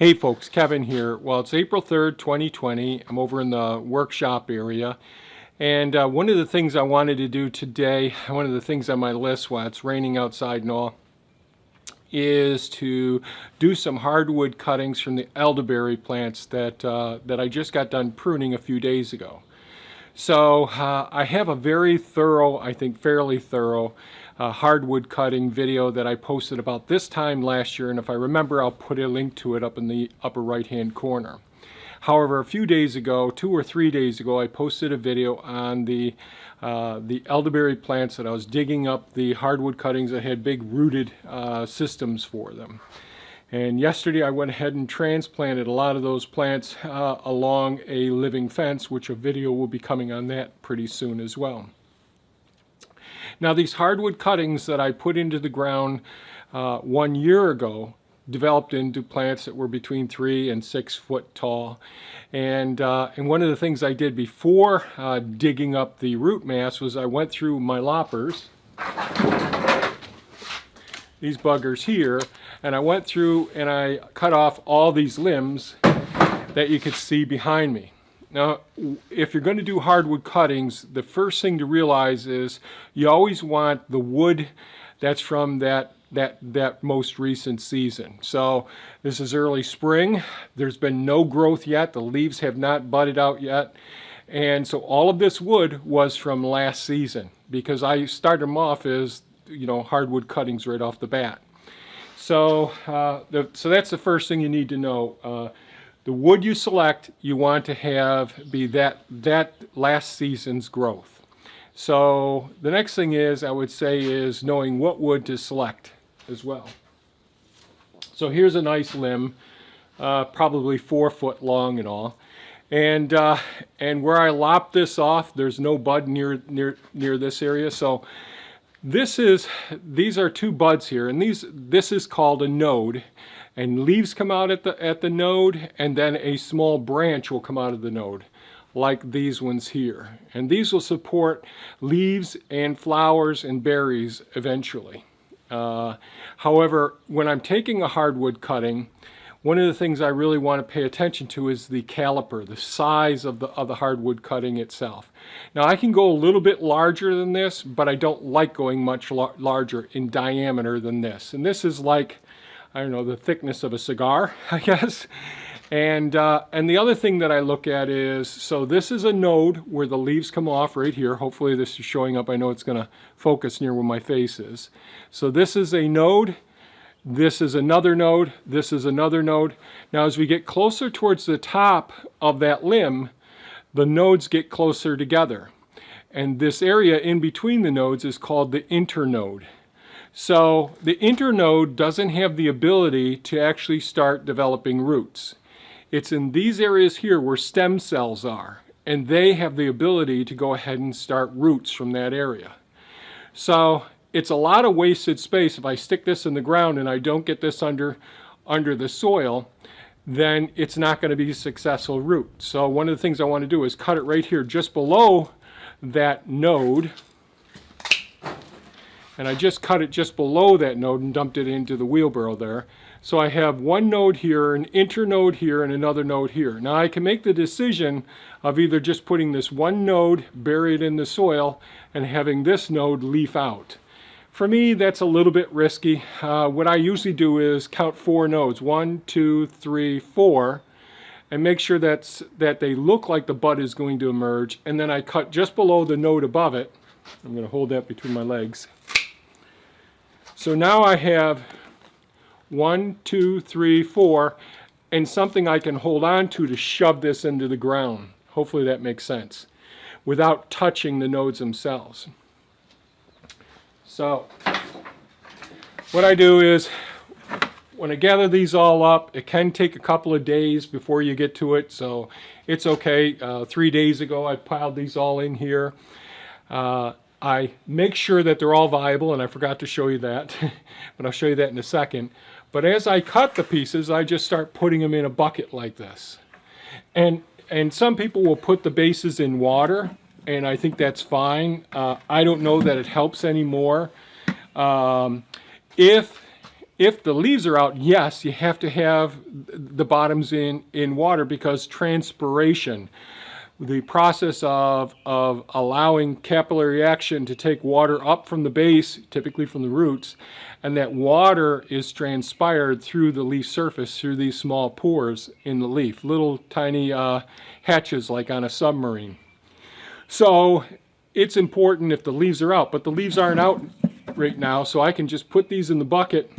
Hey folks, Kevin here. Well, it's April 3rd, 2020. I'm over in the workshop area. And one of the things I wanted to do today, one of the things on my list while it's raining outside and all, is to do some hardwood cuttings from the elderberry plants that I just got done pruning a few days ago. So I have a very thorough, I think fairly thorough, hardwood cutting video that I posted about this time last year, and if I remember I'll put a link to it up in the upper right hand corner. However, a few days ago, 2 or 3 days ago, I posted a video on the elderberry plants that I was digging up the hardwood cuttings that had big rooted systems for them. And yesterday I went ahead and transplanted a lot of those plants along a living fence, which a video will be coming on that pretty soon as well. Now these hardwood cuttings that I put into the ground 1 year ago developed into plants that were between 3 and 6 foot tall. And one of the things I did before digging up the root mass was I went through my loppers, these buggers here, and I went through and I cut off all these limbs that you could see behind me. Now, if you're going to do hardwood cuttings, the first thing to realize is you always want the wood that's from that most recent season. So this is early spring. There's been no growth yet. The leaves have not budded out yet. And so all of this wood was from last season because I started them off as, you know, hardwood cuttings right off the bat. So, so that's the first thing you need to know. The wood you select, you want to have be that last season's growth. So the next thing is, I would say, is knowing what wood to select as well. So here's a nice limb, probably 4 foot long and all. And where I lopped this off, there's no bud near this area. So these are 2 buds here, and this is called a node. And leaves come out at the node, and then a small branch will come out of the node, like these ones here. And these will support leaves and flowers and berries eventually. However, when I'm taking a hardwood cutting, one of the things I really want to pay attention to is the caliper, the size of the hardwood cutting itself. Now I can go a little bit larger than this, but I don't like going much larger in diameter than this. And this is like, I don't know, the thickness of a cigar, I guess. And the other thing that I look at is, so this is a node where the leaves come off right here. Hopefully this is showing up. I know it's going to focus near where my face is. So this is a node. This is another node. This is another node. Now as we get closer towards the top of that limb, the nodes get closer together. And this area in between the nodes is called the internode. So the internode doesn't have the ability to actually start developing roots. It's in these areas here where stem cells are, and they have the ability to go ahead and start roots from that area. So it's a lot of wasted space. If I stick this in the ground and I don't get this under the soil, then it's not going to be a successful root. So one of the things I want to do is cut it right here just below that node. And I just cut it just below that node and dumped it into the wheelbarrow there. So I have one node here, an internode here, and another node here. Now I can make the decision of either just putting this one node buried in the soil and having this node leaf out. For me, that's a little bit risky. What I usually do is count 4 nodes, 1, 2, 3, 4, and make sure that they look like the bud is going to emerge. And then I cut just below the node above it. I'm going to hold that between my legs. So now I have 1, 2, 3, 4, and something I can hold on to shove this into the ground. Hopefully that makes sense, without touching the nodes themselves. So what I do is, when I gather these all up, it can take a couple of days before you get to it, so it's okay. 3 days ago I piled these all in here. I make sure that they're all viable, and I forgot to show you that, but I'll show you that in a second. But as I cut the pieces, I just start putting them in a bucket like this. And some people will put the bases in water, and I think that's fine. I don't know that it helps anymore. If if the leaves are out, yes, you have to have the bottoms in water, because transpiration, the process of allowing capillary action to take water up from the base, typically from the roots, and that water is transpired through the leaf surface, through these small pores in the leaf, little tiny hatches like on a submarine. So it's important if the leaves are out, but the leaves aren't out right now, so I can just put these in the bucket,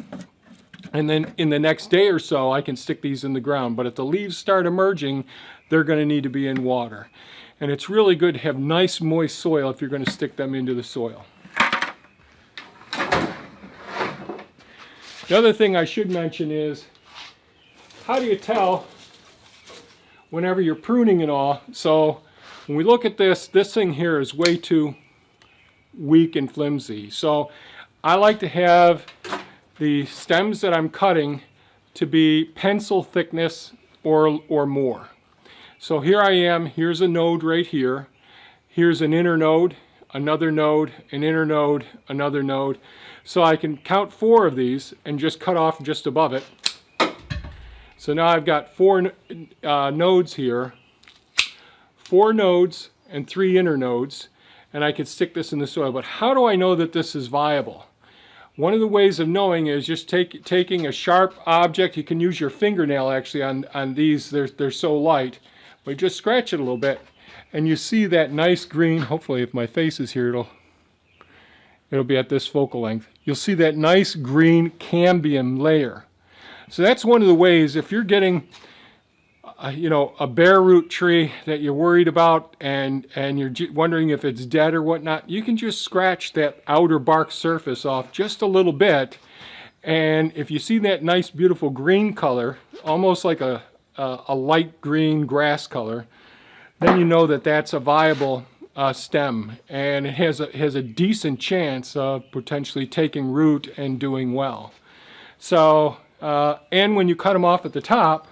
and then in the next day or so I can stick these in the ground. But if the leaves start emerging, they're going to need to be in water. And it's really good to have nice moist soil if you're going to stick them into the soil. The other thing I should mention is, how do you tell whenever you're pruning and all? So when we look at this thing here is way too weak and flimsy. So I like to have the stems that I'm cutting to be pencil thickness or more. So here I am, here's a node right here. Here's an inner node, another node, an inner node, another node. So I can count 4 of these and just cut off just above it. So now I've got 4 nodes here, 4 nodes and 3 inner nodes, and I could stick this in the soil. But how do I know that this is viable? One of the ways of knowing is just taking a sharp object. You can use your fingernail actually on these, they're so light, but just scratch it a little bit and you see that nice green, hopefully if my face is here it'll be at this focal length. You'll see that nice green cambium layer. So that's one of the ways, if you're getting a bare root tree that you're worried about and you're wondering if it's dead or whatnot, you can just scratch that outer bark surface off just a little bit, and if you see that nice beautiful green color, almost like a light green grass color, then you know that that's a viable stem, and it has a decent chance of potentially taking root and doing well. So and when you cut them off at the top,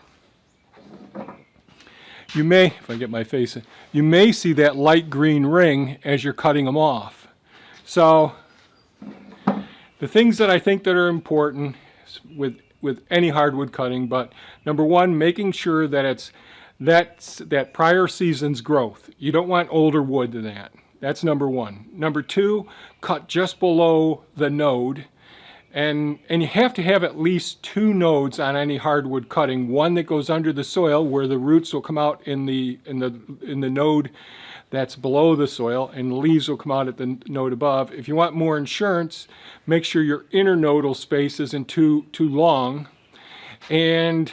you may, if I get my face in, you may see that light green ring as you're cutting them off. So the things that I think that are important with any hardwood cutting, but number one, making sure that that's that prior season's growth. You don't want older wood than that. That's number one. Number two, cut just below the node. And you have to have at least 2 nodes on any hardwood cutting. One that goes under the soil where the roots will come out in the node that's below the soil, and the leaves will come out at the node above. If you want more insurance, make sure your inner nodal space isn't too long, and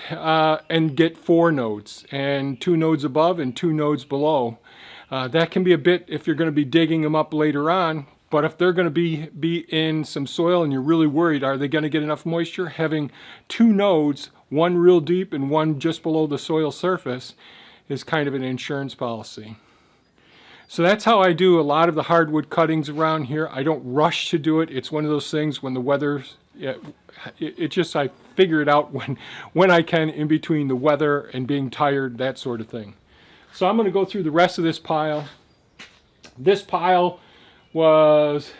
get 4 nodes, and 2 nodes above and 2 nodes below. That can be a bit if you're going to be digging them up later on. But if they're going to be in some soil and you're really worried, are they going to get enough moisture? Having 2 nodes, one real deep and one just below the soil surface, is kind of an insurance policy. So that's how I do a lot of the hardwood cuttings around here. I don't rush to do it. It's one of those things when the weather, I figure it out when I can, in between the weather and being tired, that sort of thing. So I'm going to go through the rest of this pile. This pile was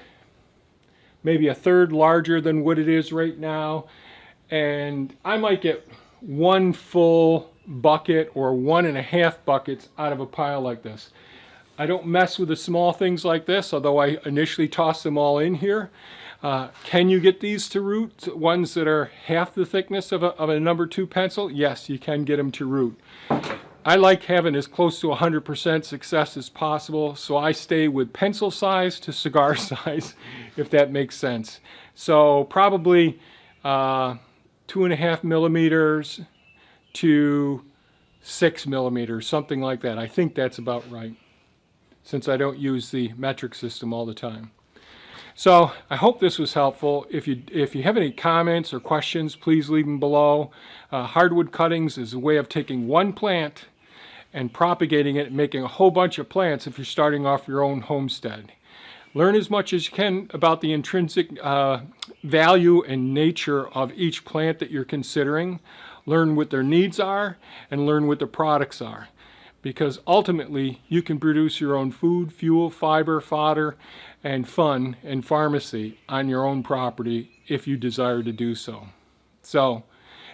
maybe a third larger than what it is right now, and I might get 1 full bucket or 1.5 buckets out of a pile like this. I don't mess with the small things like this, although I initially toss them all in here. Can you get these to root? Ones that are half the thickness of a number 2 pencil? Yes, you can get them to root. I like having as close to 100% success as possible, so I stay with pencil size to cigar size, if that makes sense. So probably 2.5 millimeters to 6 millimeters, something like that. I think that's about right, since I don't use the metric system all the time. So I hope this was helpful. If you have any comments or questions, please leave them below. Hardwood cuttings is a way of taking one plant and propagating it and making a whole bunch of plants if you're starting off your own homestead. Learn as much as you can about the intrinsic value and nature of each plant that you're considering. Learn what their needs are and learn what the products are. Because ultimately you can produce your own food, fuel, fiber, fodder, and fun and pharmacy on your own property if you desire to do so. So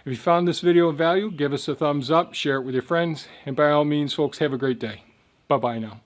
if you found this video of value, give us a thumbs up, share it with your friends, and by all means, folks, have a great day. Bye-bye now.